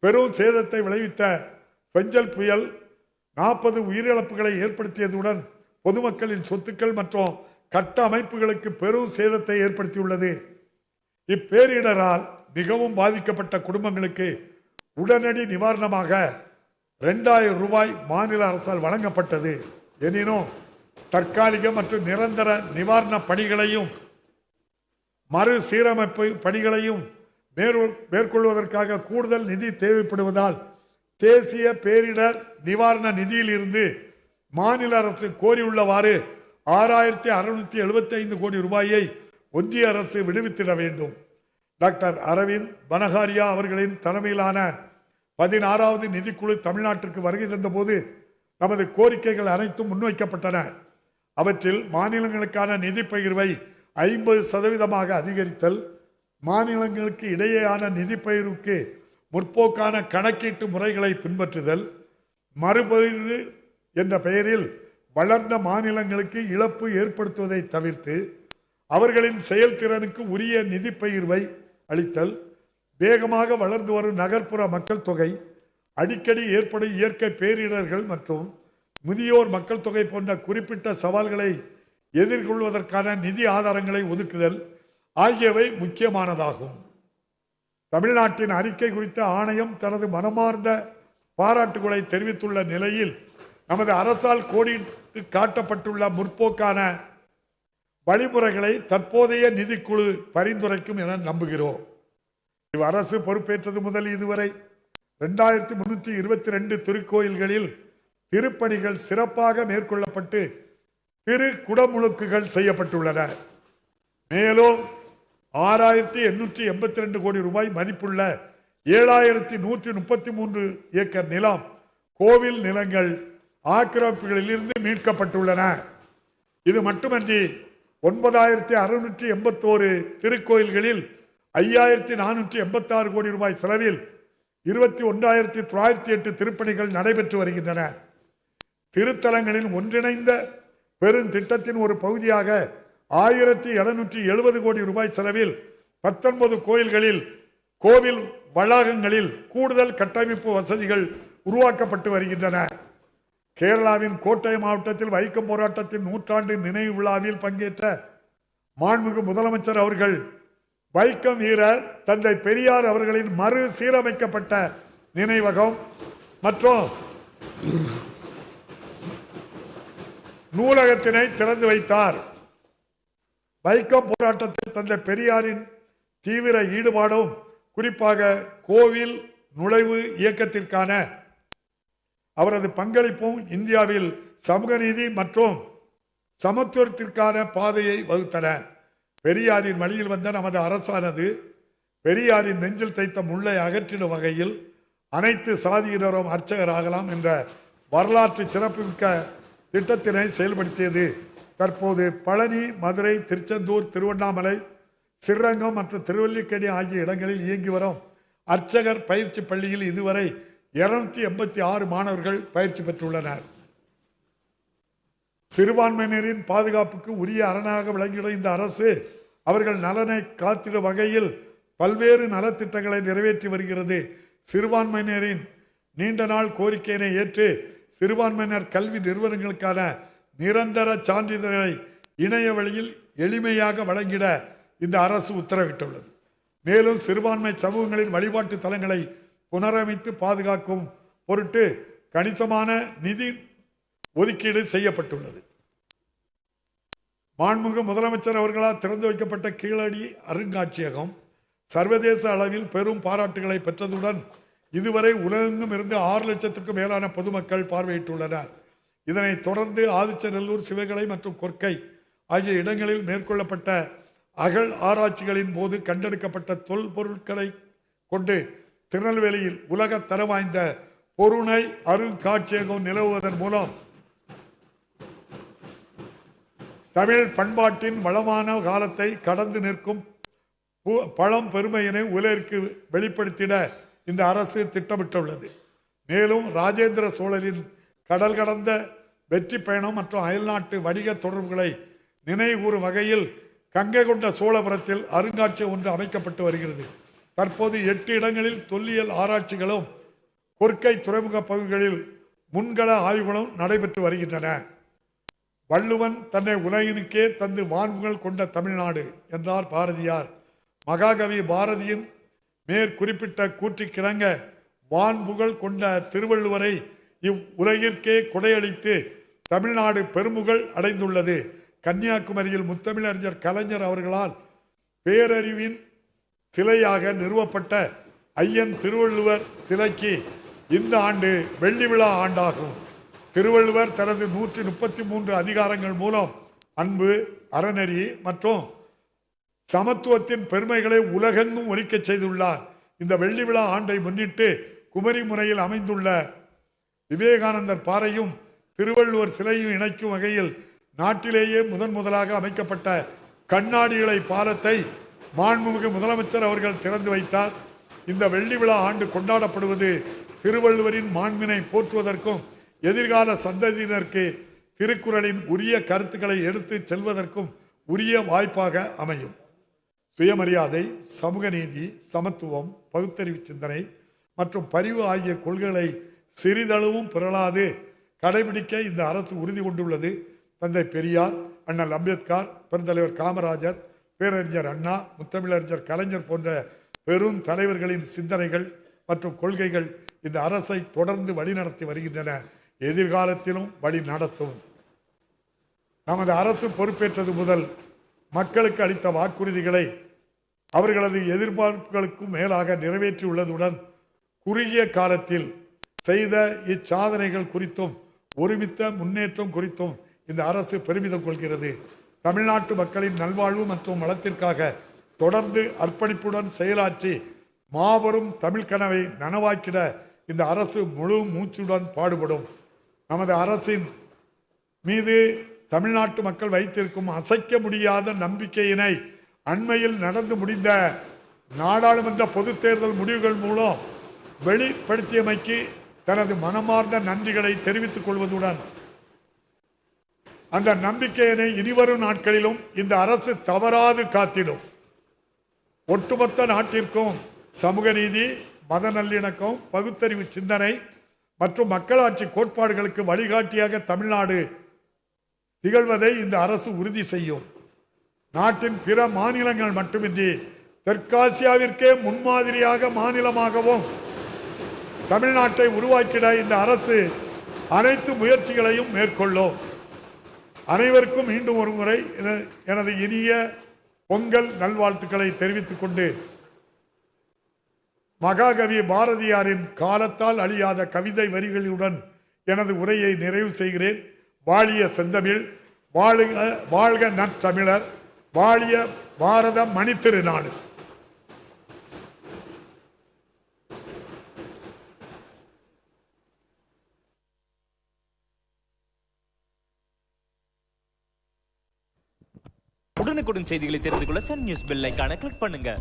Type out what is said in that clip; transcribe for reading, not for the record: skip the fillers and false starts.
பெரும் சேதத்தை விளைவித்த பெஞ்சல் புயல் 40 உயிரிழப்புகளை ஏற்படுத்தியதுடன் பொதுமக்களின் சொத்துக்கள் மற்றும் கட்ட அமைப்புகளுக்கு பெரும் சேதத்தை ஏற்படுத்தியுள்ளது. இப்பேரிடரால் மிகவும் பாதிக்கப்பட்ட குடும்பங்களுக்கு உடனடி நிவாரணமாக 2000 ரூபாய் மாநில அரசால் வழங்கப்பட்டது. எனினும் தற்காலிக மற்றும் நிரந்தர நிவாரண பணிகளையும் மறுசீரமைப்பு பணிகளையும் மேற்கொள்வதற்காக கூடுதல் நிதி தேவைப்படுவதால் தேசிய பேரிடர் நிவாரண நிதியில் இருந்து மாநில அரசு கோரியுள்ளவாறு 6675 கோடி ரூபாயை ஒன்றிய அரசு விடுவித்திட வேண்டும். டாக்டர் அரவிந்த் பனகாரியா அவர்களின் தலைமையிலான 16வது நிதிக்குழு தமிழ்நாட்டிற்கு வருகை தந்தபோது நமது கோரிக்கைகள் அனைத்தும் முன்வைக்கப்பட்டன. அவற்றில் மாநிலங்களுக்கான நிதி பகிர்வை 50% அதிகரித்தல், மாநிலங்களுக்கு இடையேயான நிதி பகிர்வுக்கு முற்போக்கான கணக்கீட்டு முறைகளை பின்பற்றுதல், மறுபகிர்வு என்ற பெயரில் வளர்ந்த மாநிலங்களுக்கு இழப்பு ஏற்படுத்துவதை தவிர்த்து அவர்களின் செயல்திறனுக்கு உரிய நிதி பகிர்வை அளித்தல், வேகமாக வளர்ந்து வரும் நகர்ப்புற மக்கள் தொகை, அடிக்கடி ஏற்படும் இயற்கை பேரிடர்கள் மற்றும் முதியோர் மக்கள் தொகை போன்ற குறிப்பிட்ட சவால்களை எதிர்கொள்வதற்கான நிதி ஆதாரங்களை ஒதுக்குதல் ஆகியவை முக்கியமானதாகும். தமிழ்நாட்டின் அறிக்கை குறித்த ஆணையம் தனது மனமார்ந்த பாராட்டுகளை தெரிவித்துள்ள நிலையில் நமது அரசால் கோடிட்டு காட்டப்பட்டுள்ள முற்போக்கான வழிமுறைகளை தற்போதைய நிதிக்குழு பரிந்துரைக்கும் என நம்புகிறோம். அரசு பொறுப்பேற்றது முதல் இதுவரை 2322 திருக்கோயில்களில் திருப்பணிகள் சிறப்பாக மேற்கொள்ளப்பட்டு திரு குடமுழுக்குகள் செய்யப்பட்டுள்ளன. மேலும் 6882 கோடி ரூபாய் மதிப்புள்ள 7133 ஏக்கர் நிலம் கோவில் நிலங்கள் ஆக்கிரமிப்புகளில் இருந்து மீட்கப்பட்டுள்ளன. இது மட்டுமன்றி 9681 திருக்கோயில்களில் 5486 கோடி ரூபாய் செலவில் 21908 திருப்பணிகள் நடைபெற்று வருகின்றன. திருத்தலங்களின் ஒன்றிணைந்த பெருந்திட்டத்தின் ஒரு பகுதியாக 1770 கோடி ரூபாய் செலவில் 19 கோயில்களில் கோவில் வளாகங்களில் கூடுதல் கட்டமைப்பு வசதிகள் உருவாக்கப்பட்டு வருகின்றன. கேரளாவின் கோட்டை மாவட்டத்தில் வைக்கம் போராட்டத்தின் 100ஆண்டு நினைவு விழாவில் பங்கேற்ற மாண்புமிகு முதலமைச்சர் அவர்கள் வைக்கம் வீரர் தந்தை பெரியார் அவர்களின் மறு சீரமைக்கப்பட்ட நினைவகம் மற்றும் நூலகத்தினை திறந்து வைத்தார். வைக்கம் போராட்டத்தில் தந்தை பெரியாரின் தீவிர ஈடுபாடும் குறிப்பாக கோவில் நுழைவு இயக்கத்திற்கான அவரது பங்களிப்பும் இந்தியாவில் சமூக நீதி மற்றும் சமத்துவத்திற்கான பாதையை வகுத்தன. பெரியாரின் வழியில் வந்த நமது அரசானது பெரியாரின் நெஞ்சில் தைத்த முள்ளை அகற்றிடும் வகையில் அனைத்து சாதியினரும் அர்ச்சகராகலாம் என்ற வரலாற்று சிறப்புமிக்க திட்டத்தினை செயல்படுத்தியது. தற்போது பழனி, மதுரை, திருச்செந்தூர், திருவண்ணாமலை, ஸ்ரீரங்கம் மற்றும் திருவல்லிக்கேணி ஆகிய இடங்களில் இயங்கி வரும் அர்ச்சகர் பயிற்சி பள்ளியில் இதுவரை 286 மாணவர்கள் பயிற்சி பெற்றுள்ளனர். சிறுபான்மையினரின் பாதுகாப்புக்கு உரிய அரணாக விளங்கியுள்ள இந்த அரசு அவர்கள் நலனை காத்திடும் வகையில் பல்வேறு நலத்திட்டங்களை நிறைவேற்றி வருகிறது. சிறுபான்மையினரின் நீண்ட நாள் கோரிக்கையினை ஏற்று சிறுபான்மையினர் கல்வி நிறுவனங்களுக்கான நிரந்தர சான்றிதழை இணைய வழியில் எளிமையாக வழங்கிட இந்த அரசு உத்தரவிட்டுள்ளது. மேலும் சிறுபான்மை சமூகங்களின் வழிபாட்டு தலங்களை புனரமைத்து பாதுகாக்கும் பொருட்டு கணிசமான நிதி ஒதுக்கீடு செய்யப்பட்டுள்ளது. மாண்புமிகு முதலமைச்சர் அவர்களால் திறந்து வைக்கப்பட்ட கீழடி அருங்காட்சியகம் சர்வதேச அளவில் பெரும் பாராட்டுகளை பெற்றதுடன் இதுவரை உலகெங்கும் இருந்து 6 லட்சத்துக்கும் மேலான பொதுமக்கள் பார்வையிட்டுள்ளனர். இதனைத் தொடர்ந்து ஆதிச்சநல்லூர், சிவகலை மற்றும் கொற்கை ஆகிய இடங்களில் மேற்கொள்ளப்பட்ட அகழ் ஆராய்ச்சிகளின் போது கண்டெடுக்கப்பட்ட தொல்பொருட்களை கொண்டு திருநெல்வேலியில் உலக தரம் வாய்ந்த பொருணை அருங்காட்சியகம் நிலவுவதன் மூலம் தமிழ் பண்பாட்டின் வளமான காலத்தை கடந்து நிற்கும் பழம் பெருமையினை உலகிற்கு வெளிப்படுத்திட இந்த அரசு திட்டமிட்டுள்ளது. மேலும் ராஜேந்திர சோழனின் கடல் கடந்த வெற்றி பயணம் மற்றும் அயல்நாட்டு வணிக தொடர்புகளை நினைவுகூறும் வகையில் கங்கை கொண்ட சோழபுரத்தில் அருங்காட்சியகம் ஒன்று அமைக்கப்பட்டு வருகிறது. தற்போது 8 இடங்களில் தொல்லியல் ஆராய்ச்சிகளும் கொற்கை துறைமுக பகுதிகளில் முன்கள ஆய்வுகளும் நடைபெற்று வருகின்றன. வள்ளுவன் தன்னை உலகினுக்கே தந்து வான்புகள் கொண்ட தமிழ்நாடு என்றார் பாரதியார். மகாகவி பாரதியின் மேற்குறிப்பிட்ட கூற்றுக்கிணங்க வான்புகள் கொண்ட திருவள்ளுவரை இவ்வுலகிற்கே கொடையளித்து தமிழ்நாடு பெருமுகழ் அடைந்துள்ளது. கன்னியாகுமரியில் முத்தமிழறிஞர் கலைஞர் அவர்களால் பேரறிவின் சிலையாக நிறுவப்பட்ட ஐயன் திருவள்ளுவர் சிலைக்கு இந்த ஆண்டு வெள்ளி விழா ஆண்டாகும். திருவள்ளுவர் தனது 133 அதிகாரங்கள் மூலம் அன்பு, அறநெறி மற்றும் சமத்துவத்தின் பெருமைகளை உலகெங்கும் ஒலிக்கச் செய்துள்ளார். இந்த வெள்ளி விழா ஆண்டை முன்னிட்டு குமரி முனையில் அமைந்துள்ள விவேகானந்தர் பாறையும் திருவள்ளுவர் சிலையும் இணைக்கும் வகையில் நாட்டிலேயே முதலாக அமைக்கப்பட்ட கண்ணாடி இழை பாலத்தை மாண்புமிகு முதலமைச்சர் அவர்கள் திறந்து வைத்தார். இந்த வெள்ளி விழா ஆண்டு கொண்டாடப்படுவது திருவள்ளுவரின் மாண்பினை போற்றுவதற்கும் எதிர்கால சந்ததியினருக்கு திருக்குறளின் உரிய கருத்துக்களை எடுத்து செல்வதற்கும் உரிய வாய்ப்பாக அமையும். சுயமரியாதை, சமூக நீதி, சமத்துவம், பகுத்தறிவு சிந்தனை மற்றும் பரிவு ஆகிய கொள்கைகளை சிறிதளவும் பிறளாது கடைபிடிக்க இந்த அரசு உறுதி கொண்டுள்ளது. தந்தை பெரியார், அண்ணல் அம்பேத்கர், பெருந்தலைவர் காமராஜர், பேரறிஞர் அண்ணா, முத்தமிழறிஞர் கலைஞர் போன்ற பெரும் தலைவர்களின் சிந்தனைகள் மற்றும் கொள்கைகள் இந்த அரசை தொடர்ந்து வழிநடத்தி வருகின்றன, எதிர்காலத்திலும் வழி நடத்தும். நமது அரசு பொறுப்பேற்றது முதல் மக்களுக்கு அளித்த வாக்குறுதிகளை அவர்களது எதிர்பார்ப்புகளுக்கும் மேலாக நிறைவேற்றியுள்ளதுடன் குறுகிய காலத்தில் செய்த இச்சாதனைகள் குறித்தும் ஒருமித்த முன்னேற்றம் குறித்தும் இந்த அரசு பெருமிதம் கொள்கிறது. தமிழ்நாட்டு மக்களின் நல்வாழ்வு மற்றும் வளத்திற்காக தொடர்ந்து அர்ப்பணிப்புடன் செயலாற்றி மாபெரும் தமிழ் கனவை நனவாக்கிட இந்த அரசு முழு மூச்சுடன் பாடுபடும். நமது அரசின் மீது தமிழ்நாட்டு மக்கள் வைத்திருக்கும் அசைக்க முடியாத நம்பிக்கையினை அண்மையில் நடந்து முடிந்த நாடாளுமன்ற பொதுத் தேர்தல் முடிவுகள் மூலம் வெளிப்படுத்தியமைக்கு தனது மனமார்ந்த நன்றிகளை தெரிவித்துக் கொள்வதுடன் அந்த நம்பிக்கையினை இனிவரும் நாட்களிலும் இந்த அரசு தவறாது காத்திடும். ஒட்டுமொத்த நாட்டிற்கும் சமூக நீதி, மத நல்லிணக்கம், பகுத்தறிவு சிந்தனை மற்றும் மக்களாட்சி கோட்பாடுகளுக்கு வழிகாட்டியாக தமிழ்நாடு திகழ்வதை இந்த அரசு உறுதி செய்யும். நாட்டின் பிற மாநிலங்கள் மட்டுமின்றி தெற்காசியாவிற்கே முன்மாதிரியாக மாநிலமாகவும் தமிழ்நாட்டை உருவாக்கிட இந்த அரசு அனைத்து முயற்சிகளையும் மேற்கொள்ளும். அனைவருக்கும் மீண்டும் ஒரு முறை எனது இனிய பொங்கல் நல்வாழ்த்துக்களை தெரிவித்துக் கொண்டு மகாகவி பாரதியாரின் காலத்தால் அழியாத கவிதை வரிகளுடன் எனது உரையை நிறைவு செய்கிறேன். வாழிய செந்தமிழ், வாழ்க வாழ்க நற்றமிழர், வாழிய பாரத மணித்திருநாடு. உடனுக்குடன் செய்திகளை தெரிந்து கொள்ள சன் நியூஸ் பெல் ஐகானை கிளிக் பண்ணுங்க.